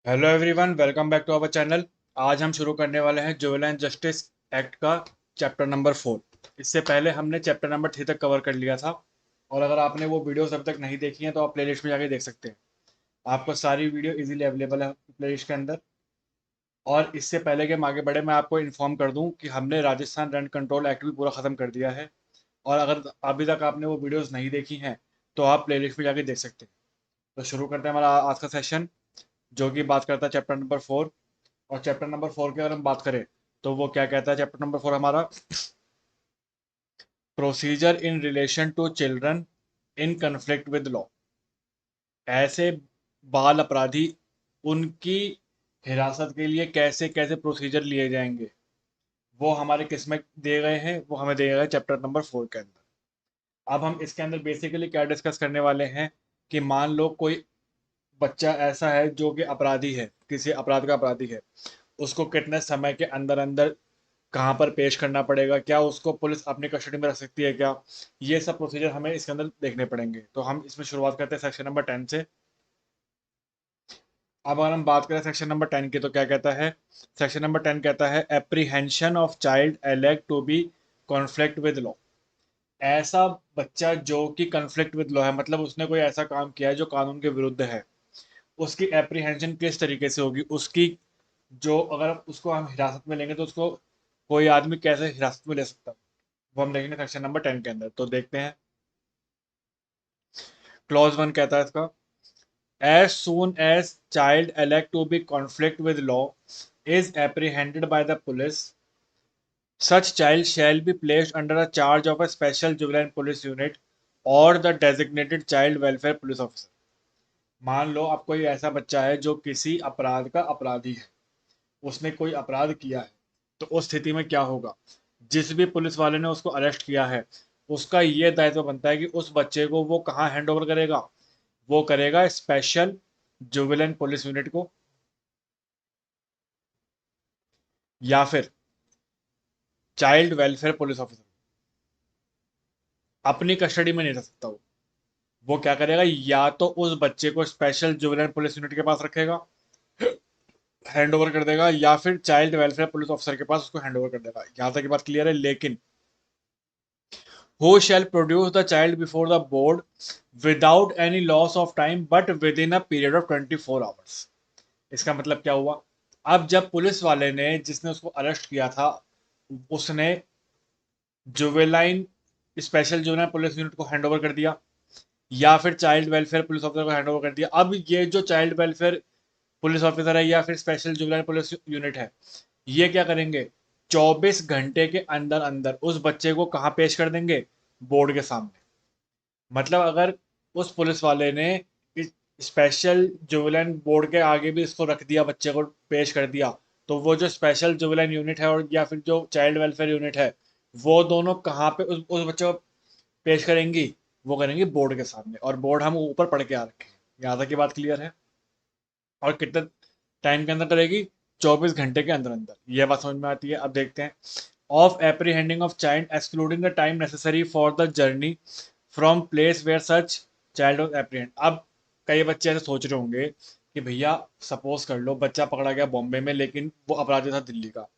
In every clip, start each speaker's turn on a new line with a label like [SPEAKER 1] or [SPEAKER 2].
[SPEAKER 1] Hello everyone, welcome back to our channel. आज हम शुरू करने वाले हैं जुवेनाइल जस्टिस एक्ट का चैप्टर नंबर 4। इससे पहले हमने चैप्टर नंबर 3 तक कवर कर लिया था। और अगर आपने वो वीडियोस अभी तक नहीं देखी हैं तो आप प्लेलिस्ट में जाके देख सकते हैं। आपको सारी वीडियो इजीली अवेलेबल है प्लेलिस्ट के अंदर। और इससे पहले कि हम आगे बढ़े, मैं आपको इन्फॉर्म कर दूं कि हमने राजस्थान रेंट कंट्रोल एक्ट भी पूरा ख़त्म कर दिया है। और अगर अभी तक आपने वो वीडियोज़ नहीं देखी हैं तो आप प्लेलिस्ट में जाके देख सकते हैं। तो शुरू करते हैं हमारा आज का सेशन, जो कि बात करता है चैप्टर नंबर 4। और चैप्टर नंबर 4 की अगर हम बात करें तो वो क्या कहता है, चैप्टर नंबर 4 हमारा procedure in relation to children in conflict with law. ऐसे बाल अपराधी, उनकी हिरासत के लिए कैसे कैसे प्रोसीजर लिए जाएंगे, वो हमारे किस में दिए गए हैं, वो हमें दिए गए चैप्टर नंबर 4 के अंदर। अब हम इसके अंदर बेसिकली क्या डिस्कस करने वाले हैं कि मान लो कोई बच्चा ऐसा है जो कि अपराधी है, किसी अपराध का अपराधी है। उसको कितने समय के अंदर अंदर कहाँ पर पेश करना पड़ेगा, क्या उसको पुलिस अपनी कस्टडी में रख सकती है क्या, ये सब प्रोसीजर हमें इसके अंदर देखने पड़ेंगे। तो हम इसमें शुरुआत करते हैं सेक्शन नंबर 10 से। अब अगर हम बात करें सेक्शन नंबर 10 की तो क्या कहता है, सेक्शन नंबर 10 कहता है apprehension of child alleged to be conflict with law. ऐसा बच्चा जो कि कन्फ्लिक्ट विद लॉ है, मतलब उसने कोई ऐसा काम किया है जो कानून के विरुद्ध है, उसकी एप्रीहेंशन किस तरीके से होगी, उसकी जो अगर उसको हम हिरासत में लेंगे तो उसको कोई आदमी कैसे हिरासत में ले सकता है, वो हम देखेंगे सेक्शन नंबर 10 के अंदर। तो देखते हैं। क्लॉज 1 कहता है इसका, as soon as child elect to be conflict with law is apprehended by the police, such child shall be placed under a charge of a special juvenile police unit or the designated child welfare police officer। मान लो अब कोई ऐसा बच्चा है जो किसी अपराध का अपराधी है, उसने कोई अपराध किया है, तो उस स्थिति में क्या होगा, जिस भी पुलिस वाले ने उसको अरेस्ट किया है, उसका ये दायित्व बनता है कि उस बच्चे को वो कहाँ हैंड ओवर करेगा, वो करेगा स्पेशल जुबिलेंट पुलिस यूनिट को, या फिर चाइल्ड वेलफेयर पुलिस ऑफिसर। अपनी कस्टडी में नहीं रख सकता वो क्या करेगा, या तो उस बच्चे को स्पेशल जुबिलेंट पुलिस यूनिट के पास रखेगा, हैंड ओवर कर देगा, या फिर चाइल्ड वेलफेयर पुलिस ऑफिसर के पास उसको हैंड ओवर कर देगा। यहाँ तक की बात क्लियर है। लेकिन who shall produce the child before the board without any loss of time but within a period of 24 hours। इसका मतलब क्या हुआ, अब जब पुलिस वाले ने, जिसने उसको अरेस्ट किया था, उसने जुवेलाइन स्पेशल जुवेनाइल पुलिस यूनिट को हैंड ओवर कर दिया, या फिर चाइल्ड वेलफेयर पुलिस ऑफिसर को हैंड ओवर कर दिया। अब ये जो चाइल्ड वेलफेयर पुलिस ऑफिसर है या फिर स्पेशल जुवेनाइल पुलिस यूनिट है, ये क्या करेंगे, 24 घंटे के अंदर अंदर उस बच्चे को कहाँ पेश कर देंगे, बोर्ड के सामने। मतलब अगर उस पुलिस वाले ने इस स्पेशल जुबिलेंट बोर्ड के आगे भी इसको रख दिया, बच्चे को पेश कर दिया, तो वो जो स्पेशल जुबिलेंट यूनिट है और या फिर जो चाइल्ड वेलफेयर यूनिट है, वो दोनों कहाँ पे उस बच्चे को पेश करेंगी, वो करेंगी बोर्ड के सामने। और बोर्ड हम ऊपर पढ़ के आ रखे हैं। यहाँ तक की बात क्लियर है। और कितने टाइम के अंदर करेगी, 24 घंटे के अंदर अंदर। ये बात समझ में आती है। अब देखते हैं। Of apprehending of child excluding the time necessary for the journey from place where such child was apprehend. अब कई बच्चे ऐसे सोच रहे होंगे कि भैया, सपोज कर लो बच्चा पकड़ा गया बॉम्बे में, लेकिन वो अपराधी था दिल्ली का।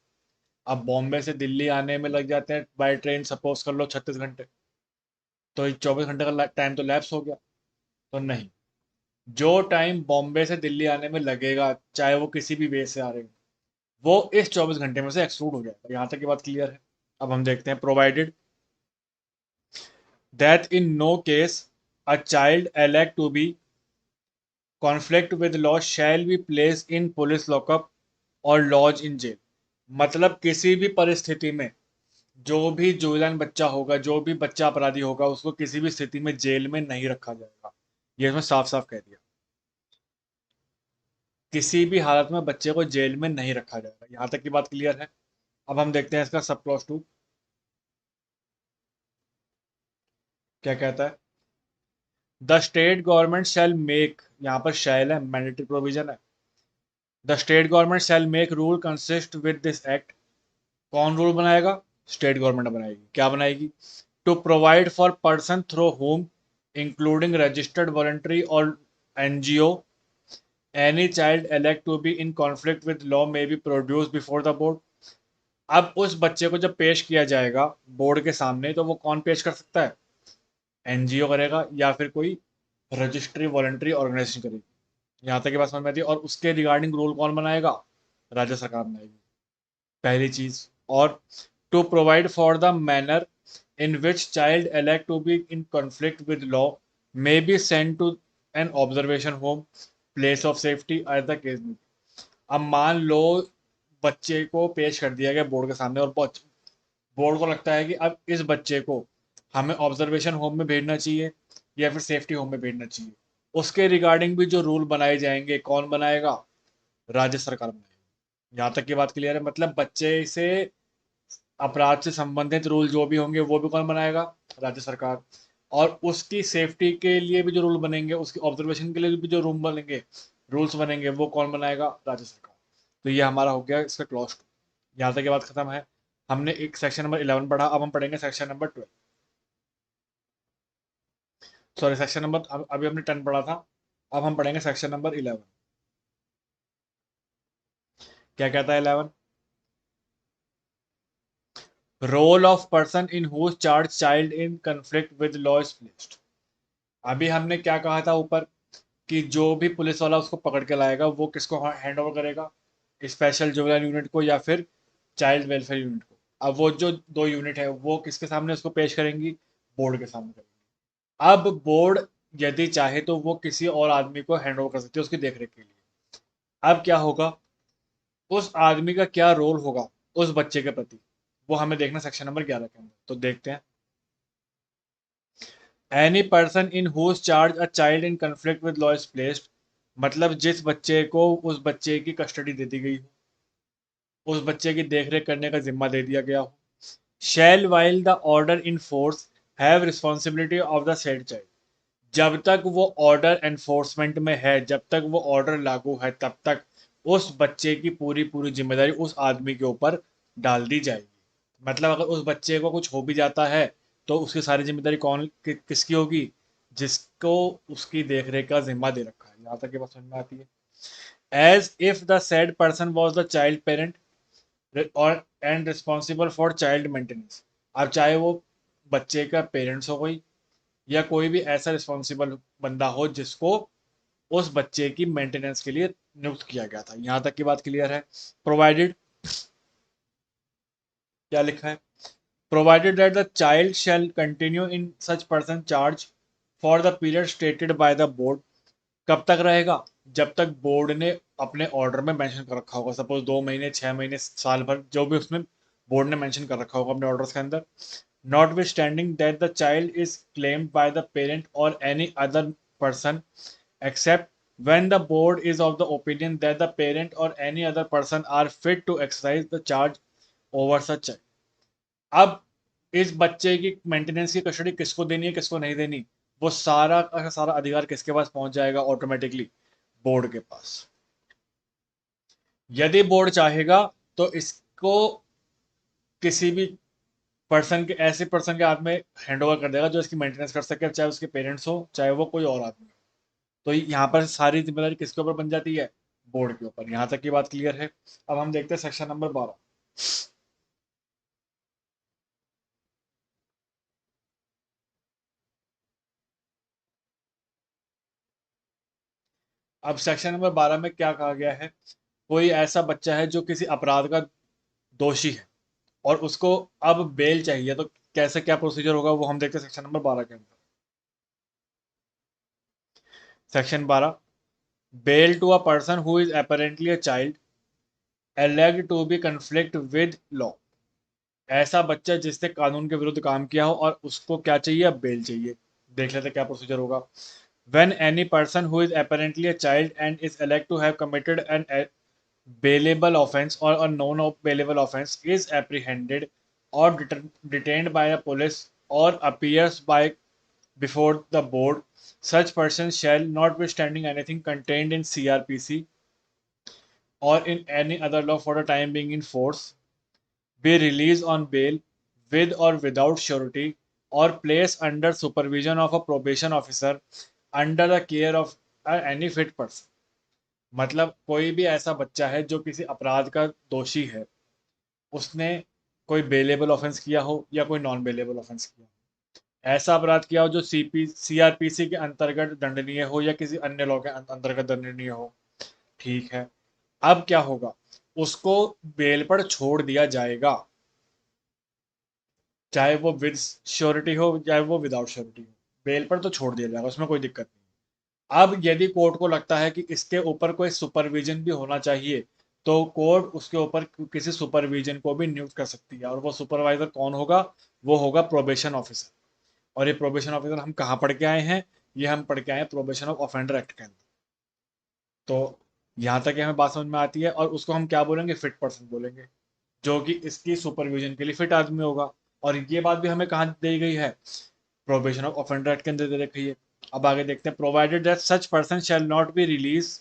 [SPEAKER 1] अब बॉम्बे से दिल्ली आने में लग जाते हैं बाय ट्रेन, सपोज कर लो 36 घंटे। तो 24 घंटे का टाइम तो लैप्स हो गया। तो नहीं, जो टाइम बॉम्बे से दिल्ली आने में लगेगा, चाहे वो किसी भी वे से आ रहे हो, वो इस 24 घंटे में से एक्सक्लूड हो जाएगा। यहाँ तक की बात क्लियर है। अब हम देखते हैं। Provided that in no case a child elect to be conflict with law shall be placed in police lockup or lodge in jail। मतलब किसी भी परिस्थिति में जो भी जुवेनाइल बच्चा होगा, जो भी बच्चा अपराधी होगा, उसको किसी भी स्थिति में जेल में नहीं रखा जाएगा। ये इसमें साफ साफ कह दिया, किसी भी हालत में बच्चे को जेल में नहीं रखा जाएगा। यहाँ तक की बात क्लियर है। अब हम देखते हैं इसका सब क्लॉज 2 क्या कहता है। The state government shall make, यहाँ पर शैल है, मैंडेटरी प्रोविजन है। The state government shall make rule consist with this act. कौन रूल बनाएगा, स्टेट गवर्नमेंट बनाएगी। क्या बनाएगी, to provide for person through home including registered voluntary और NGO any child elect to be in conflict with law may be produced before the board। अब उस बच्चे को जब पेश किया जाएगा बोर्ड के सामने तो वो कौन पेश कर सकता है? एनजीओ करेगा या फिर कोई रजिस्ट्री वॉलंटरी ऑर्गेनाइजेशन करेगी। यहाँ तक की बात समझ में आती है। और उसके रिगार्डिंग रूल कौन बनाएगा? राज्य सरकार बनाएगी, पहली चीज। और to provide for the manner in which child elect to be in conflict with law may be sent to an observation home, place of safety as the case may be। अब मान लो बच्चे को पेश कर दिया गया बोर्ड के सामने और बोर्ड को लगता है कि अब इस बच्चे को हमें ऑब्जर्वेशन होम में भेजना चाहिए या फिर सेफ्टी होम में भेजना चाहिए। उसके रिगार्डिंग भी जो रूल बनाए जाएंगे कौन बनाएगा? राज्य सरकार बनाएगी। यहाँ तक की बात क्लियर है? मतलब बच्चे से अपराध से संबंधित रूल जो भी होंगे वो भी कौन बनाएगा? राज्य सरकार। और उसकी सेफ्टी के लिए भी जो रूल बनेंगे, उसकी ऑब्जर्वेशन के लिए भी जो रूल बनेंगे, रूल्स बनेंगे, वो कौन बनाएगा? राज्य सरकार। तो ये हमारा हो गया इसका क्लॉज टू। यहाँ तक ये बात खत्म है। हमने एक सेक्शन नंबर 11 पढ़ा, अब हम पढ़ेंगे section number 12। Sorry, section number अभी हमने 10 पढ़ा था, अब हम पढ़ेंगे सेक्शन नंबर 11। क्या कहता है 11? Role of person in whose charge child in conflict with law is placed. अभी हमने क्या कहा था ऊपर कि जो भी पुलिस वाला उसको पकड़ के लाएगा वो किसको हैंड ओवर करेगा? स्पेशल जुवेनाइल यूनिट को या फिर चाइल्ड वेलफेयर यूनिट को। अब वो जो दो यूनिट है वो किसके सामने उसको पेश करेंगी? बोर्ड के सामने करेंगी। अब बोर्ड यदि चाहे तो वो किसी और आदमी को हैंड ओवर कर सकती है उसकी देखरेख के लिए। अब क्या होगा, उस आदमी का क्या रोल होगा उस बच्चे के प्रति, वो हमें देखना सेक्शन नंबर 11 के अंदर। तो देखते हैं। Any person in whose charge a child in conflict with law is placed. मतलब जिस बच्चे को उस बच्चे की कस्टडी दे दी गई हो, उस बच्चे की देखरेख करने का जिम्मा दे दिया गया हो। Shall while the order in force have responsibility of the said child. जब तक वो ऑर्डर एनफोर्समेंट में है, जब तक वो ऑर्डर लागू है, तब तक उस बच्चे की पूरी पूरी जिम्मेदारी उस आदमी के ऊपर डाल दी जाएगी। मतलब अगर उस बच्चे को कुछ हो भी जाता है तो उसकी सारी जिम्मेदारी किसकी होगी? जिसको उसकी देखरेख का जिम्मा दे रखा है। यहाँ तक ये बात समझ में आती है। As if the said person was the child parent और and responsible for child maintenance. अब चाहे वो बच्चे का पेरेंट्स हो कोई, या कोई भी ऐसा रिस्पॉन्सिबल बंदा हो जिसको उस बच्चे की मेंटेनेंस के लिए नियुक्त किया गया था। यहाँ तक की बात क्लियर है? प्रोवाइडेड, क्या लिखा है? Provided that the child shall continue in such person charge for the period stated by the board. कब तक रहेगा? जब तक बोर्ड ने अपने ऑर्डर में मेंशन कर रखा होगा। सपोज 2 महीने, 6 महीने, साल भर, जो भी उसमें बोर्ड ने मेंशन कर रखा होगा अपने ऑर्डर्स के अंदर। Notwithstanding that the child is claimed by the parent और any other person except when the board is of the opinion that the parent or any other person are fit to exercise the charge over such child। अब इस बच्चे की maintenance की custody किसको देनी है, किसको नहीं देनी, वो सारा का सारा अधिकार किसके पास पहुंच जाएगा? ऑटोमेटिकली बोर्ड के पास। यदि बोर्ड चाहेगा तो इसको किसी भी पर्सन के, ऐसे पर्सन के हाथ में हैंड ओवर कर देगा जो इसकी मेंटेनेंस कर सके, चाहे उसके पेरेंट्स हो चाहे वो कोई और आदमी हो। तो यहाँ पर सारी जिम्मेदारी किसके ऊपर बन जाती है? बोर्ड के ऊपर। यहाँ तक की बात क्लियर है? अब हम देखते हैं सेक्शन नंबर 12। अब सेक्शन नंबर 12 में क्या कहा गया है? कोई ऐसा बच्चा है जो किसी अपराध का दोषी है और उसको अब बेल चाहिए, तो कैसे क्या प्रोसीजर होगा वो हम देखते हैं सेक्शन नंबर 12 के अंदर। Section 12, bail to a person who is apparently a child alleged to be conflict with law. ऐसा बच्चा जिसने कानून के विरुद्ध काम किया हो और उसको क्या चाहिए? अब बेल चाहिए। देख लेते क्या प्रोसीजर होगा। When any person who is apparently a child and is alleged to have committed an bailable offense or a non-bailable offense is apprehended or detained by the police or appears by before the board, such person shall, notwithstanding anything contained in CRPC or in any other law for the time being in force, be released on bail with or without surety or placed under supervision of a probation officer under the care of any fit person। मतलब कोई भी ऐसा बच्चा है जो किसी अपराध का दोषी है, उसने कोई बेलेबल ऑफेंस किया हो या कोई नॉन बेलेबल ऑफेंस किया हो, ऐसा अपराध किया हो जो सीआरपीसी के अंतर्गत दंडनीय हो या किसी अन्य लॉ के अंतर्गत दंडनीय हो। ठीक है, अब क्या होगा, उसको बेल पर छोड़ दिया जाएगा, चाहे वो विद श्योरिटी हो चाहे वो विदाउट श्योरिटी हो, बेल पर तो छोड़ दिया जाएगा, उसमें कोई दिक्कत नहीं। अब यदि कोर्ट को लगता है कि इसके ऊपर कोई सुपरविजन भी होना चाहिए, तो कोर्ट उसके ऊपर किसी सुपरविजन को भी नियुक्त कर सकती है, और वो सुपरवाइजर कौन होगा, वो होगा प्रोबेशन ऑफिसर। और ये प्रोबेशन ऑफिसर हम कहाँ पढ़ के आए हैं, ये हम पढ़ के आए हैं प्रोबेशन ऑफ ऑफेंडर एक्ट के अंदर। तो यहाँ तक हमें बात समझ में आती है, और उसको हम क्या बोलेंगे, फिट पर्सन बोलेंगे, जो कि इसकी सुपरविजन के लिए फिट आदमी होगा। और ये बात भी हमें कहाँ दी गई है, प्रोबेशन ऑफ ऑफेंडर एक्ट के अंदर दे रखी है। अब आगे देखते हैं, provided that such person shall not be release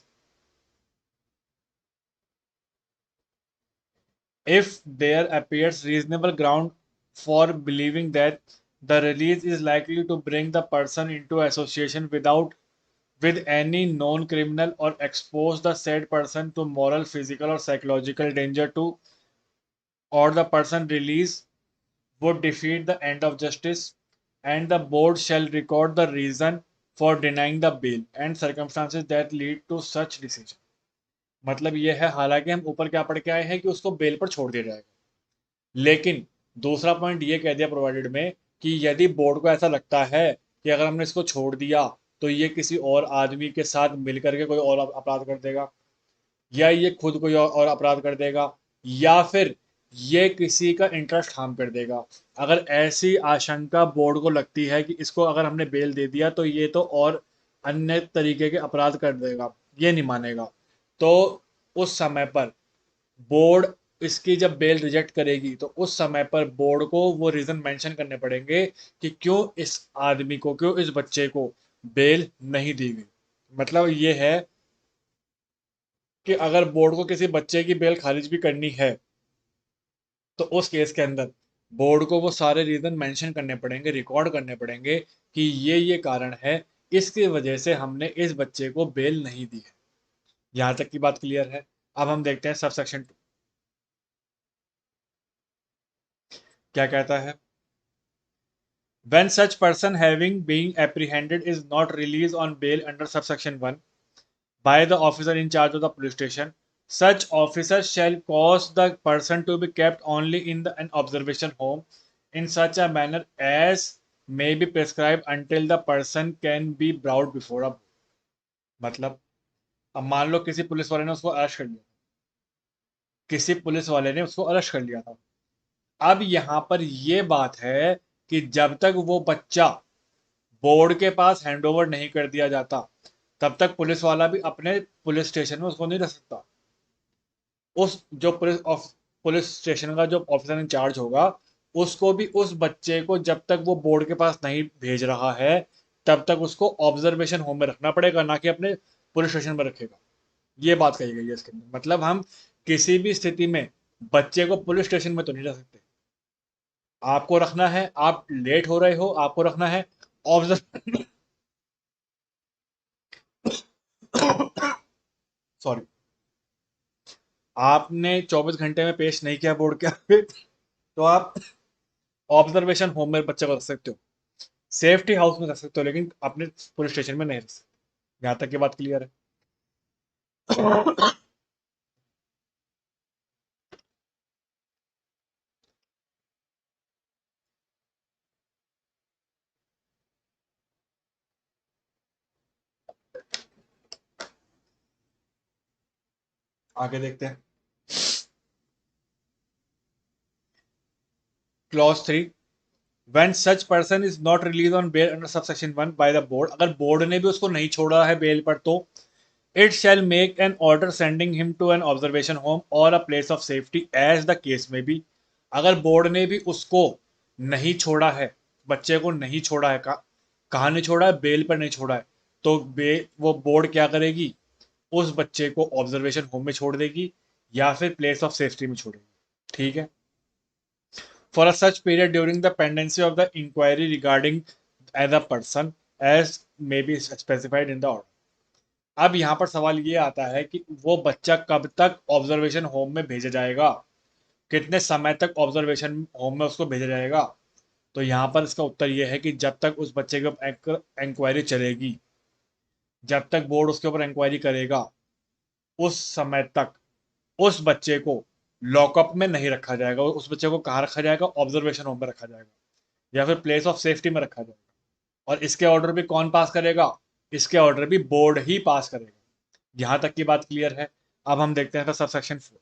[SPEAKER 1] if there appears reasonable ground for believing that the release is likely to bring the person into association with any known criminal or expose the said person to moral, physical or psychological danger to, or the person released would defeat the end of justice, and the board shall record the reason for denying the bail and circumstances that lead to such decision। मतलब ये है, हालांकि हम ऊपर क्या पढ़ के आए हैं कि उसको बेल पर छोड़ दिया जाएगा, लेकिन दूसरा पॉइंट ये कह दिया प्रोवाइडेड में कि यदि बोर्ड को ऐसा लगता है कि अगर हमने इसको छोड़ दिया तो ये किसी और आदमी के साथ मिलकर के कोई और अपराध कर देगा, या ये खुद कोई और अपराध कर देगा, या फिर ये किसी का इंटरेस्ट हार्म कर देगा, अगर ऐसी आशंका बोर्ड को लगती है कि इसको अगर हमने बेल दे दिया तो ये तो और अन्य तरीके के अपराध कर देगा, ये नहीं मानेगा, तो उस समय पर बोर्ड इसकी जब बेल रिजेक्ट करेगी तो उस समय पर बोर्ड को वो रीजन मेंशन करने पड़ेंगे कि क्यों इस आदमी को, क्यों इस बच्चे को बेल नहीं दी गई। मतलब ये है कि अगर बोर्ड को किसी बच्चे की बेल खारिज भी करनी है, तो उस केस के अंदर बोर्ड को वो सारे रीजन मेंशन करने पड़ेंगे, रिकॉर्ड करने पड़ेंगे कि ये कारण है, इसकी वजह से हमने इस बच्चे को बेल नहीं दी है। यहां तक की बात क्लियर है। अब हम देखते हैं सब सेक्शन 2 क्या कहता है। When such person having been apprehended is not released on bail under subsection 1 by the officer in charge of the police station, such officer shall cause the person to be kept only in an observation home in such a manner as may be prescribed until the person can be brought before a। मतलब अब मान लो किसी police वाले ने उसको arrest कर लिया, किसी पुलिस वाले ने उसको अरेस्ट कर लिया था। अब यहाँ पर ये बात है कि जब तक वो बच्चा बोर्ड के पास हैंडओवर नहीं कर दिया जाता, तब तक पुलिस वाला भी अपने पुलिस स्टेशन में उसको नहीं रख सकता। उस जो पुलिस स्टेशन का जो ऑफिसर इंचार्ज होगा, उसको भी उस बच्चे को जब तक वो बोर्ड के पास नहीं भेज रहा है, तब तक उसको ऑब्जर्वेशन होम में रखना पड़ेगा, ना कि अपने पुलिस स्टेशन में रखेगा। ये बात कही गई है इसके अंदर। मतलब हम किसी भी स्थिति में बच्चे को पुलिस स्टेशन में तो नहीं रख सकते। आपको रखना है, आप लेट हो रहे हो, आपको रखना है ऑब्जर्व सॉरी, आपने 24 घंटे में पेश नहीं किया बोर्ड के आगे, तो आप ऑब्जर्वेशन होम में बच्चे को रख सकते हो, सेफ्टी हाउस में रख सकते हो, लेकिन अपने पुलिस स्टेशन में नहीं रख सकते। यहाँ तक की बात क्लियर है। आगे देखते हैं, clause 3, when such person is not released on bail under subsection 1 by the board, अगर बोर्ड ने भी उसको नहीं छोड़ा है बेल पर, तो it shall make an order sending him to an observation home or a place of safety as the case may be। अगर बोर्ड ने भी उसको नहीं छोड़ा है, बच्चे को नहीं छोड़ा है, कहाँ नहीं छोड़ा है, बेल पर नहीं छोड़ा है, तो वो बोर्ड क्या करेगी, उस बच्चे को ऑब्जर्वेशन होम में छोड़ देगी या फिर प्लेस ऑफ सेफ्टी में छोड़ेगी। ठीक है, for a such period during the pendency of the inquiry regarding as a person as may be specified in the order। अब यहाँ पर सवाल ये आता है कि वो बच्चा कब तक ऑब्जर्वेशन होम में भेजा जाएगा, कितने समय तक ऑब्जर्वेशन होम में उसको भेजा जाएगा। तो यहाँ पर इसका उत्तर ये है कि जब तक उस बच्चे के ऊपर इंक्वायरी चलेगी, जब तक बोर्ड उसके ऊपर इंक्वायरी करेगा, उस समय तक उस बच्चे को लॉकअप में नहीं रखा जाएगा। उस बच्चे को कहाँ रखा जाएगा, ऑब्जर्वेशन होम में रखा जाएगा या फिर प्लेस ऑफ सेफ्टी में रखा जाएगा। और इसके ऑर्डर भी कौन पास करेगा, इसके ऑर्डर भी बोर्ड ही पास करेगा। यहां तक की बात क्लियर है। अब हम देखते हैं sub section 4।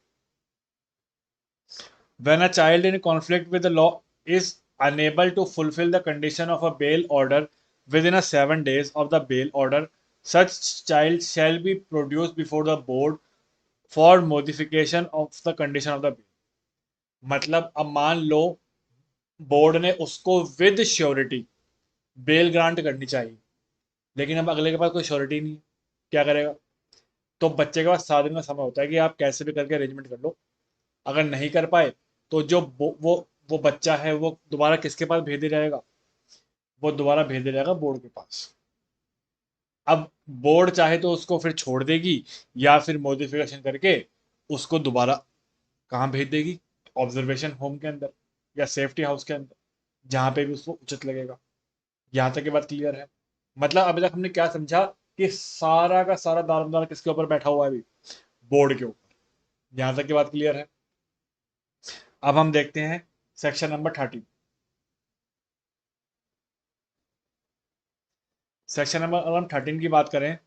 [SPEAKER 1] When a child in conflict with the law is unable to fulfill the condition of a bail order within a 7 days of the bail order, such child shall be produced before the board for modification of the condition of the bail। मतलब अब मान लो board ने उसको with surety bell grant करनी चाहिए, लेकिन अब अगले के पास कोई श्योरिटी नहीं है, क्या करेगा। तो बच्चे के पास 7 दिन का समय होता है कि आप कैसे भी करके अरेंजमेंट कर लो। अगर नहीं कर पाए तो जो वो बच्चा है वो दोबारा किसके पास भेज दिया जाएगा, वो दोबारा भेज दिया जाएगा बोर्ड के पास। अब बोर्ड चाहे तो उसको फिर छोड़ देगी या फिर मॉडिफिकेशन करके उसको दोबारा कहाँ भेज देगी, ऑब्जर्वेशन होम के अंदर या सेफ्टी हाउस के अंदर, जहाँ पे भी उसको उचित लगेगा। यहाँ तक की बात क्लियर है। मतलब अभी तक हमने क्या समझा कि सारा का सारा दारोमदार किसके ऊपर बैठा हुआ है अभी, बोर्ड के ऊपर। यहाँ तक की बात क्लियर है। अब हम देखते हैं सेक्शन नंबर 30। सेक्शन नंबर अगर हम 13 की बात करें